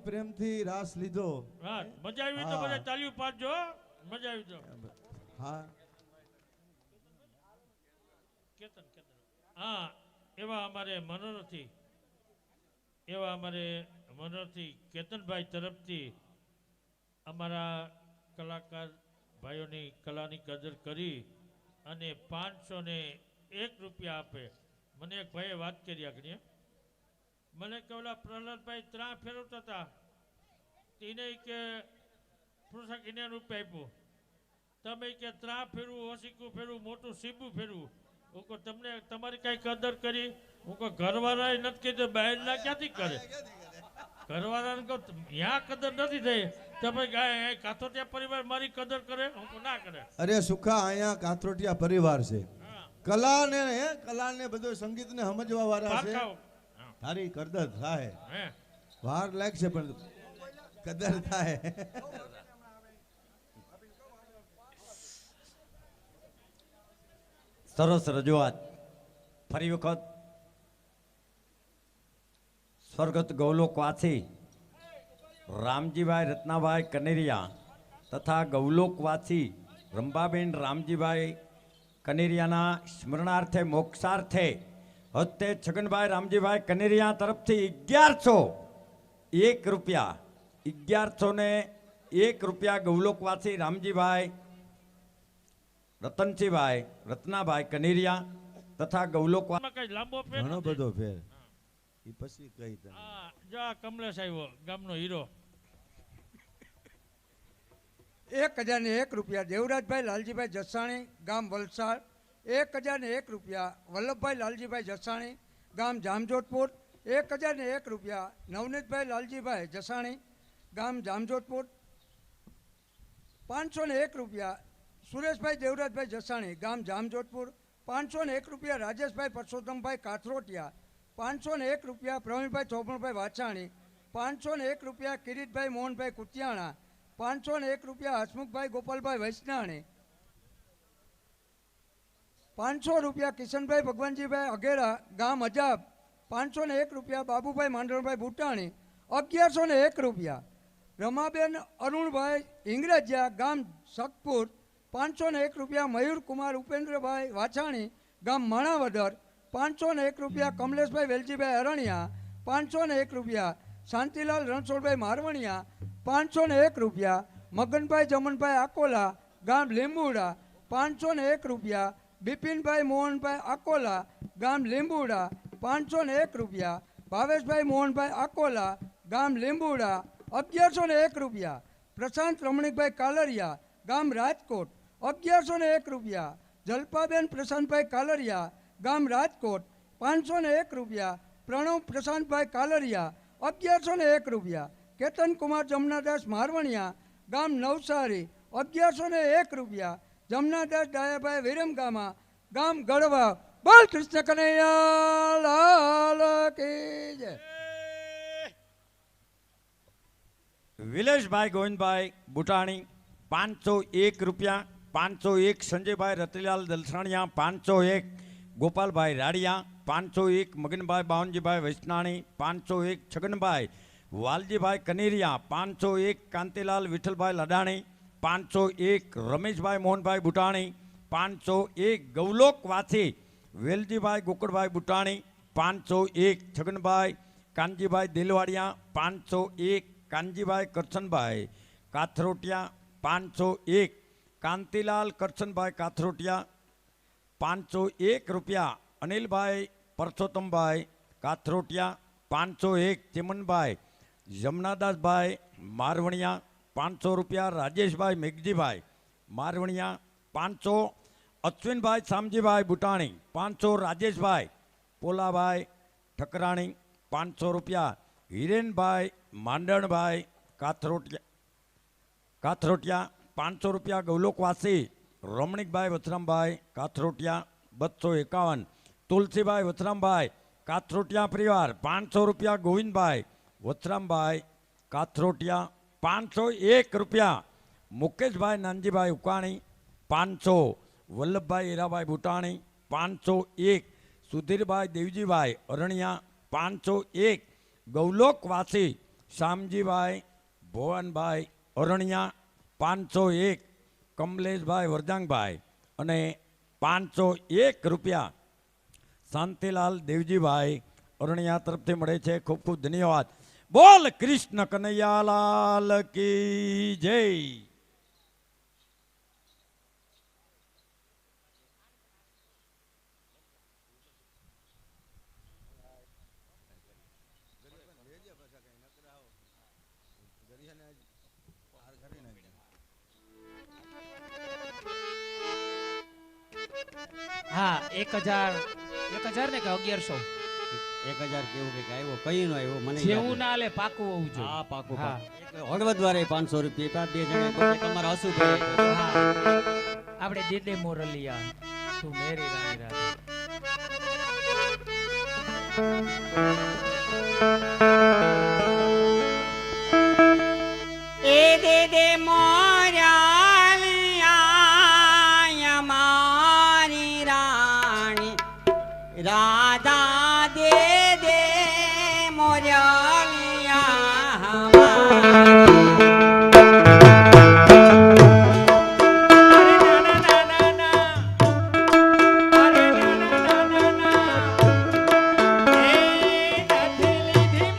પ્રેમથી રાસ લીધો. હા મજા આવી તો હા. બધા તાળીઓ પાડજો મજા આવી તો હા કેતન હા એવા મનોરથી કેતનભાઈ તરફથી અમારા કલાકાર ભાઈઓની કલાની કદર કરી અને 501 રૂપિયા આપે. મને એક ભાઈએ વાત કરી આગળ મને કે ઓલા પ્રહલાદભાઈ ત્રા ફેરવતા હતા તેને કે પુરુષાક એને રૂપિયા આપ્યું તમે કે ત્રા ફેરવું ઓશીકું ફેરવું મોટું સીબું ફેરવું હું કહું તમને તમારી કઈ કદર કરી હું કહું ઘરવાળા નથી કીધું બહારના ક્યાંથી કરે ઘરવાળાને કહું ત્યાં કદર નથી થઈ તમે કાથોટિયા પરિવાર મારી કદર કરે હું કહું ના કરે. અરે સુખા અહીંયા કાથરોટિયા પરિવાર છે. કલાને બધું સંગીતને સમજવા વાળા છે. તારી કદર થાય વાર લાગશે પણ કદર થાય. સરસ રજૂઆત. ફરી વખત સ્વર્ગત ગૌલોકવાસી રામજીભાઈ રત્નાભાઈ કનેરિયા તથા ગૌલોકવાસી રંભાબેન રામજીભાઈ કનેરિયાના સ્મરણાર્થે મોક્ષાર્થે હસ્તે છગનભાઈ રામજીભાઈ કનેરિયા તરફથી 1101 રૂપિયા 1101 રૂપિયા ગૌલોકવાસી રામજીભાઈ રતનસિંહભાઈ રત્નાભાઈ કનેરિયા તથા ગૌલોકવાસી કઈ લાંબો ફેર ઘણો બધો ફેર ઈ પછી કઈ તને જા કમલેશ આવ્યો ગામનો હીરો 1001 રૂપિયા દેવરાજભાઈ લાલજીભાઈ જસાણી ગામ વલસાડ. 1001 રૂપિયા વલ્લભભાઈ લાલજીભાઈ જસાણી ગામ જામજોધપુર. 1001 રૂપિયા નવનીતભાઈ લાલજીભાઈ જસાણી ગામ જામજોધપુર. 501 રૂપિયા સુરેશભાઈ દેવરાજભાઈ જસાણી ગામ જામજોધપુર. 501 રૂપિયા રાજેશભાઈ પરસોત્તમભાઈ કાથરોટિયા. 501 રૂપિયા પ્રવીણભાઈ ચોપણભાઈ વાછાણી. 501 રૂપિયા કિરીટભાઈ મોહનભાઈ કુતિયાણા. 501 રૂપિયા હસમુખભાઈ ગોપાલભાઈ વૈષ્ણાણી. 500 રૂપિયા કિશનભાઈ ભગવાનજીભાઈ અઘેરા ગામ અજાબ. 501 રૂપિયા બાબુભાઈ માંડણભાઈ બુટાણી. 1101 રૂપિયા રમાબેન અરુણભાઈ ઇંગ્રજિયા ગામ સકપુર. 501 રૂપિયા મયુરકુમાર ઉપેન્દ્રભાઈ વાછાણી ગામ માણાવદર. 501 રૂપિયા કમલેશભાઈ વેલજીભાઈ અરણિયા. 501 રૂપિયા શાંતિલાલ રણછોડભાઈ મારવણિયા. 501 રૂપિયા મગનભાઈ જમનભાઈ આકોલા ગામ લીંબુડા. 501 રૂપિયા બિપિનભાઈ મોહનભાઈ આકોલા ગામ લીંબુડા. 501 રૂપિયા ભાવેશભાઈ મોહનભાઈ આકોલા ગામ લીંબુડા. 1101 રૂપિયા પ્રશાંત રમણીકભાઈ કાલરિયા ગામ રાજકોટ. 1101 રૂપિયા જલપાબેન પ્રશાંતભાઈ કાલરિયા ગામ રાજકોટ. 501 રૂપિયા પ્રણવ પ્રશાંતભાઈ કાલરિયા. 1101 રૂપિયા કેતન કુમાર જમનાદાસ મારવણિયા ગામ નવસારી. 1101 રૂપિયા જમનાદાસ ડાયાભાઈ વિરમગામા ગામ ગળવા. બોલ કૃષ્ણ કનૈયા લાલ કી જય. વિલેશભાઈ ગોવિંદભાઈ બુટાણી 501 રૂપિયા. 501 સંજયભાઈ રતિલાલ દલસાણિયા. 501 ગોપાલભાઈ રાડિયા. 501 મગનભાઈ બાવનજીભાઈ વૈષ્ણાણી. 501 છગનભાઈ વાલજીભાઈ કનેરિયા. 501 કાંતિલાલ વિઠ્ઠલભાઈ લડાણી. 501 રમેશભાઈ મોહનભાઈ બુટાણી. 501 ગૌલોકવાસી વેલજીભાઈ ગોકળભાઈ બુટાણી. 501 છગનભાઈ કાનજીભાઈ દેલવાડિયા. 501 કાનજીભાઈ કરશનભાઈ કાથરોટિયા. 501 કાંતિલાલ કરશનભાઈ કાથરોટિયા. 501 રૂપિયા અનિલભાઈ પરસોત્તમભાઈ કાથરોટિયા. 501 ચિમનભાઈ જમનાદાસભાઈ મારવણિયા. 500 રૂપિયા રાજેશભાઈ મેઘજીભાઈ મારવણિયા. 500 અશ્વિનભાઈ શામજીભાઈ બુટાણી. 500 રાજેશભાઈ પોલાભાઈ ઠકરાણી. 500 રૂપિયા હિરેનભાઈ માંડણભાઈ કાથરોટિયા. 500 રૂપિયા ગૌલોકવાસી રમણીકભાઈ વથરામભાઈ કાથરોટિયા. 251 તુલસીભાઈ વથરામભાઈ કાથરોટિયા પરિવાર. 500 રૂપિયા ગોવિંદભાઈ વથરામભાઈ કાથરોટિયા. 501 રૂપિયા મુકેશભાઈ નાનજીભાઈ ઉકાણી. 500 વલ્લભભાઈ હીરાભાઈ બુટાણી. 501 સુધીરભાઈ દેવજીભાઈ અરણિયા. 501 ગૌલોકવાસી શામજીભાઈ ભુવનભાઈ અરણિયા 501, કમલેશભાઈ વરજાંગભાઈ અને 501 રૂપિયા શાંતિલાલ દેવજીભાઈ અરણિયા તરફથી મળે છે. ખૂબ ખૂબ ધન્યવાદ. બોલ કૃષ્ણ કનૈયાલાલ કી જય. હા 1000 ને કે 1100 1000 કેવું કે આવ્યો કઈ નો આવ્યો મને જેવું ના લે પાકું હોવું જોઈએ. હા પાકું હા. હળવદ વાળે 500 રૂપિયા બે જણા તમારા હસુ ભાઈ હા આપણે દીદે મોરલિયા તું મેરી રાણી રાધા. એ દે દે મોરલિયા મારી રાણી રાધા દે દે મોરલિયા એ નથી લીધી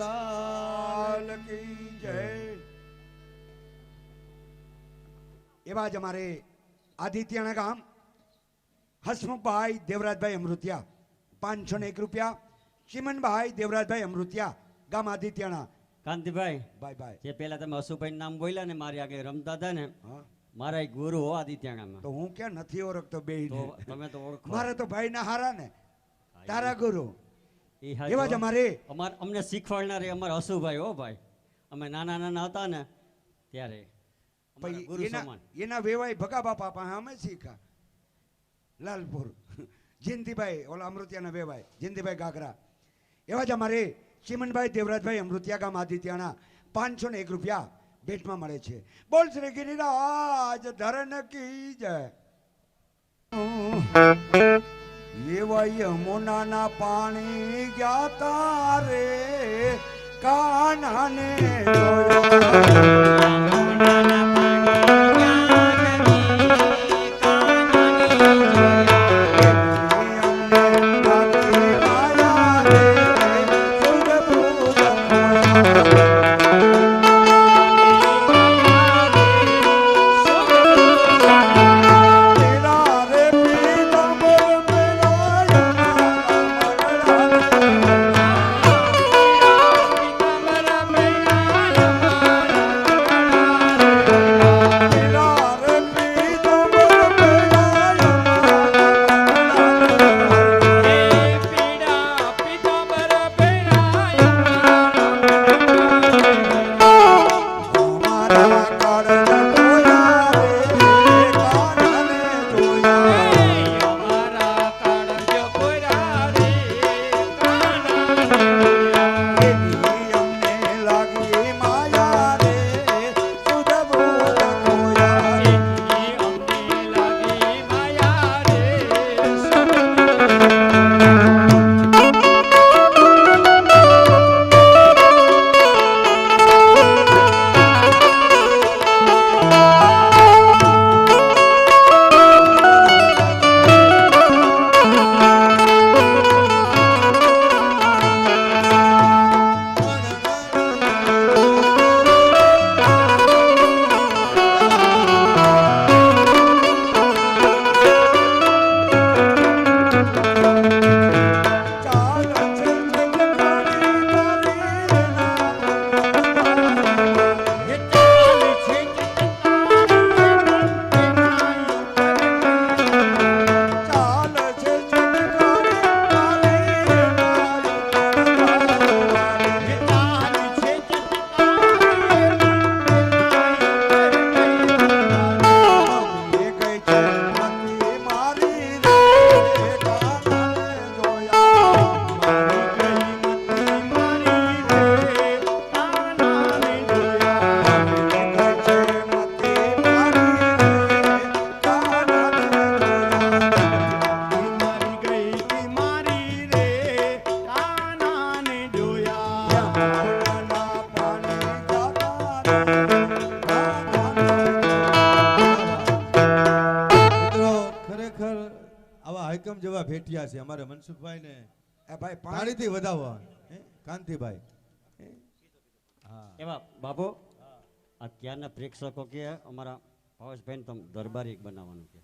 લાલ કી જય. એવા જ અમારે આદિત્યના ગામ હસમુખભાઈ દેવરાજભાઈ અમૃતિયા 501 રૂપિયા. ચિમનભાઈ દેવરાજભાઈ અમૃતિયા ગામ આદિત્યના. Kantibhai bye bye. જે પેલા તમે અશુભાઈ નામ બોલ્યા ને મારી આગળ રમતા હતા ને, હા મારા એક ગુરુ હો આદિત્યનામાં. તો હું ક્યાં નથી ઓળખતો બે તો તમે તો ઓળખો. મારે તો ભાઈ ના હારા ને તારા ગુરુ. ઈ હાચું. એવા જ અમારે અમને શીખવાડનારે અમારા અશુભાઈ હો ભાઈ. અમે નાના નાના હતા ને ત્યારે અમારા ગુરુ સમાન. એના વેવાય ભગા બાપા પાસે અમે શીખા લાલપુર. જયંતિભાઈ ઓલા અમૃતિયાના વેવાય જયંતિભાઈ ગાગરા. એવા જ અમારે ચિમનભાઈ દેવરાજભાઈ અમૃતિયા ગામ આદિત્યના 501 રૂપિયા ભેટમાં મળે છે. બોલ શ્રી ગિરિરાજ ધરણ કી જય. એવા યમુનાના પાણી ગયા તારે કાનાને હાઈકમ જેવા ભેટિયા છે અમારે મનસુખભાઈ ને ભાઈ પાણીથી વધાવવા કાંતિભાઈ. હા એવા બાબુ અત્યારના પ્રેક્ષકો કે અમારા ભાવેશભાઈ તમે દરબારી બનાવવાનું કે